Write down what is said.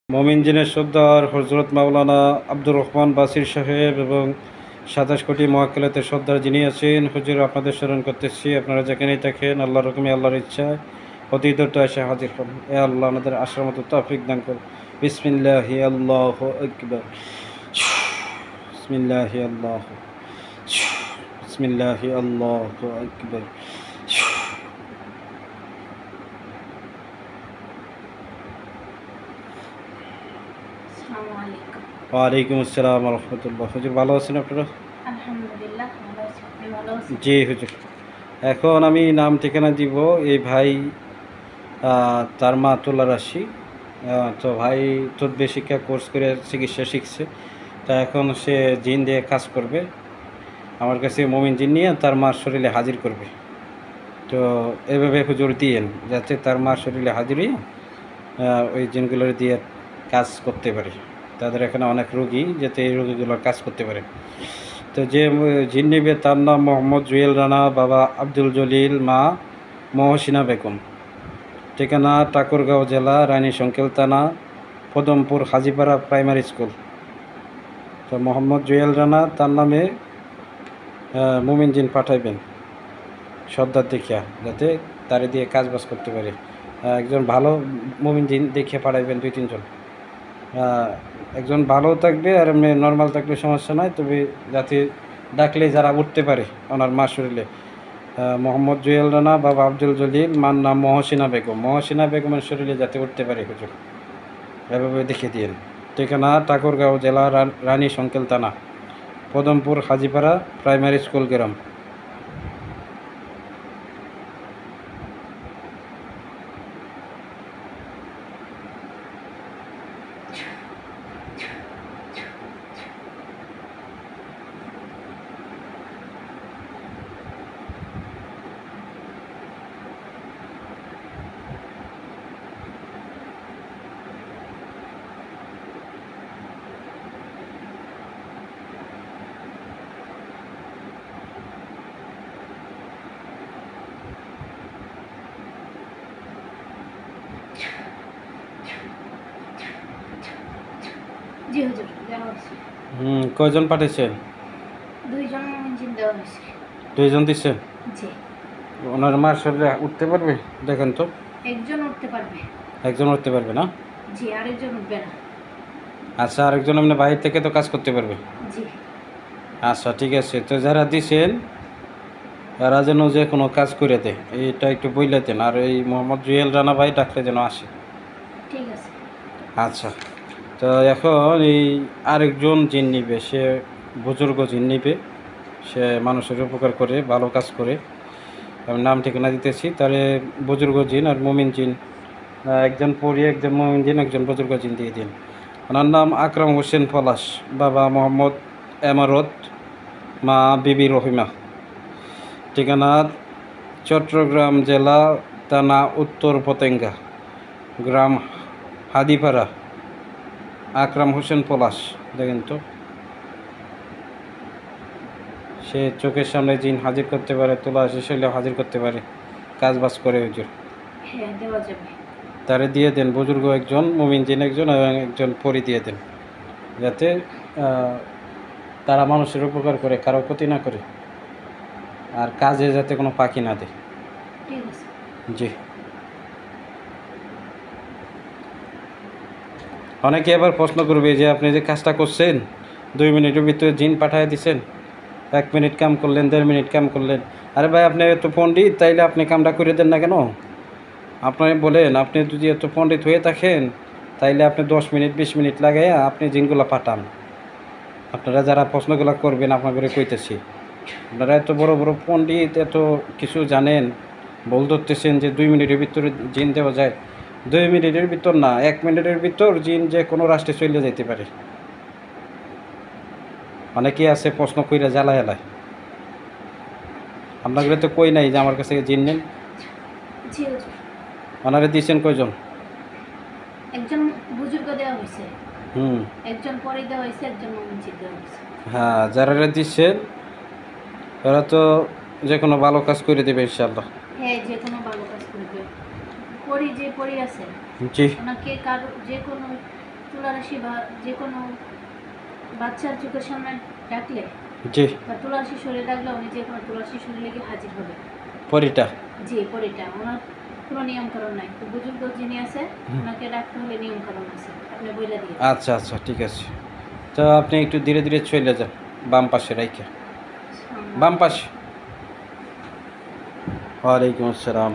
মমিনজিনের সর্দার হজরত মাওলানা আব্দুর রহমান বাসির সাহেব এবং ২৭ কোটি মহাক্কেলাতের সর্দার যিনি আছেন, হুজুর আপনাদের স্মরণ করতেছি। আপনারা যেখানেই থাকেন আল্লাহর হুকুমে আল্লাহর ইচ্ছায় অতি দ্রুত এসে হাজির হন। এ আল্লাহ আমাদের আসার মতো তৌফিক দান করুন। বিসমিল্লাহি আল্লাহু আকবার। বিসমিল্লাহি আল্লাহু বিসমিল্লাহি আল্লাহু আকবার। ওয়ালাইকুম আসসালাম রহমতুল্লাহ। হুজুর ভালো আছেন আপনারা? আলহামদুলিল্লাহ ভালো আছি। আপনি ভালো আছেন? জি হুজুর। এখন আমি নাম ঠিকানা দিব। এই ভাই তার মা তোলা রাশি, তো ভাই তদ্বির শিক্ষা কোর্স করে চিকিৎসা শিখছে। তা এখন সে জিন দিয়ে কাজ করবে। আমার কাছে মুমিন জিন নিয়ে তার মার শরীরে হাজির করবে। তো এভাবে হুজুর দিয়েন যাতে তার মার শরীরে হাজিরই ওই জিনগুলোর দিয়ে কাজ করতে পারে। তাদের এখানে অনেক রোগী, যাতে এই রোগীগুলোর কাজ করতে পারে। তো যে জিন নেবে তার নাম মোহাম্মদ জুয়েল রানা, বাবা আব্দুল জলিল, মা মহসিনা বেগম। ঠিকানা ঠাকুরগাঁও জেলা রানী সংকেল থানা, পদমপুর হাজিপাড়া প্রাইমারি স্কুল। তো মোহাম্মদ জুয়েল রানা তার নামে মুমিন জিন পাঠাইবেন সর্দার দেখিয়া, যাতে তারে দিয়ে কাজবাজ করতে পারে। একজন ভালো মুমিন জিন দেখিয়ে পাঠাইবেন, 2-3 জন। একজন ভালো থাকবে আর এমনি নর্মাল থাকলে সমস্যা নাই, তবে যাতে ডাকলে যারা উঠতে পারে ওনার মা শরীরে। মোহাম্মদ জুয়েল রানা, বাবা আব্দুল জলিল, মার নাম মহসিনা বেগম। মহসিনা বেগমের শরীরে যাতে উঠতে পারে হুজুর, এভাবে দেখে দিন। ঠিকানা ঠাকুরগাঁও জেলা রানী সংকেল থানা, পদমপুর হাজিপাড়া প্রাইমারি স্কুল গ্রাম। জি হুজুর, দেওয়া হয়েছে। কয়জন পাঠিয়েছেন? 2 জন ইঞ্জিন দেওয়া হয়েছে। 2 জন দিচ্ছেন? জি। ওনার মার শরীরে উঠতে পারবে? দেখেন তো। একজন উঠতে পারবে। একজন উঠতে পারবে না? জি, আরেকজন উঠবে না। আচ্ছা, আরেকজন এমনি বাইরে থেকে তো কাজ করতে পারবে? জি। আচ্ছা ঠিক আছে। তো যারা দিছেন এরা যেন যে কোনো কাজ করে দেয়, এইটা একটু বইলে দেন। আর এই মোহাম্মদ জুয়েল রানা ভাই ডাকলে যেন আসে। ঠিক আছে। আচ্ছা। তো এখন এই আরেকজন জিন নিবে, সে বুজুর্গ জিন নিবে। সে মানুষের উপকার করে, ভালো কাজ করে। আমি নাম ঠিকানা দিতেছি। তারে বুজুর্গ জিন আর মুমিন জিন, একজন পড়ি, একজন মুমিন জিন, একজন বুজুর্গ জিন দিয়ে দিন। ওনার নাম আকরাম হোসেন পলাশ, বাবা মোহাম্মদ এমারত, মা বিবি রহিমা। ঠিকানা চট্টগ্রাম জেলা থানা উত্তর পতেঙ্গা, গ্রাম হাদিপাড়া। আকরাম হোসেন পলাশ, দেখেন তো। সে চোখের সামনে জিন হাজির করতে পারে, তোলা শেষ হইলেও হাজির করতে পারে, কাজ বাজ করে হুজুর। হ্যাঁ, দেওয়া যাবে। তারে দিয়ে দেন, বুজুর্গ একজন, মুমিন জিন একজন এবং একজন পরি দিয়ে দেন, যাতে তারা মানুষের উপকার করে, কারো ক্ষতি না করে, আর কাজে যাতে কোনো পাখি না দেয়। ঠিক আছে। জি। অনেকে এবার প্রশ্ন করবে যে আপনি যে কাজটা করছেন 2 মিনিটের ভিতরে জিন পাঠিয়ে দিচ্ছেন, 1 মিনিট কাম করলেন, 1.5 মিনিট কাম করলেন। আরে ভাই, আপনি এত পণ্ডিত, তাইলে আপনি কামটা করে দেন না কেন? আপনি বলেন, আপনি যদি এত পণ্ডিত হয়ে থাকেন তাইলে আপনি 10 মিনিট 20 মিনিট লাগাইয়া আপনি জিনগুলো পাঠান। আপনারা যারা প্রশ্নগুলো করবেন আপনাদের কইতেছি, আপনারা এত বড় বড় পণ্ডিত, এত কিছু জানেন, বল ধরতেছেন যে 2 মিনিটের ভিতরে জিন দেওয়া যায়। 2 মিনিটের ভিতর না, 1 মিনিটের ভিতর জিন যে কোনো রাষ্ট্রে চলে যেতে পারে। অনেকেই আছে প্রশ্ন কইরা জ্বালা এলায়। আপনাদের তো কই নাই যে আমার কাছে জিন নেন। জি হুজুর। ওনারে দিয়েছেন কয়জন? একজন বুজুর্গ দেওয়া হয়েছে, হুম। একজন পরে দেওয়া হয়েছে, একজন মমিনজিৎ দেওয়া হয়েছে। হ্যাঁ, যারা দিচ্ছেন ওরা তো যে কোনো ভালো কাজ করে দেবে ইনশাআল্লাহ। হ্যাঁ, যে কোনো ভালো কাজ করবে। পরি যে পরি আছে, জি। ওনাকে কারো যে কোনো তুলারাশি বা যে কোনো বাচ্চার চোখের সামনে ডাকলে জি বা তুলারাশি শরীরে ডাকলে উনি যে কোনো তুলারাশি শরীরে গিয়ে হাজির হবে। পরিটা জি পরিটা ওনার কোনো নিয়মকানুন নাই, তো বুজুর্গ যিনি আছে ওনাকে ডাকতে হলে নিয়মকানুন আছে, আপনি বইলা দিয়ে। আচ্ছা আচ্ছা ঠিক আছে। তো আপনি একটু ধীরে ধীরে চলে যান বাম পাশে রাইখা। বাম পাশে। ওয়ালাইকুম আসসালাম।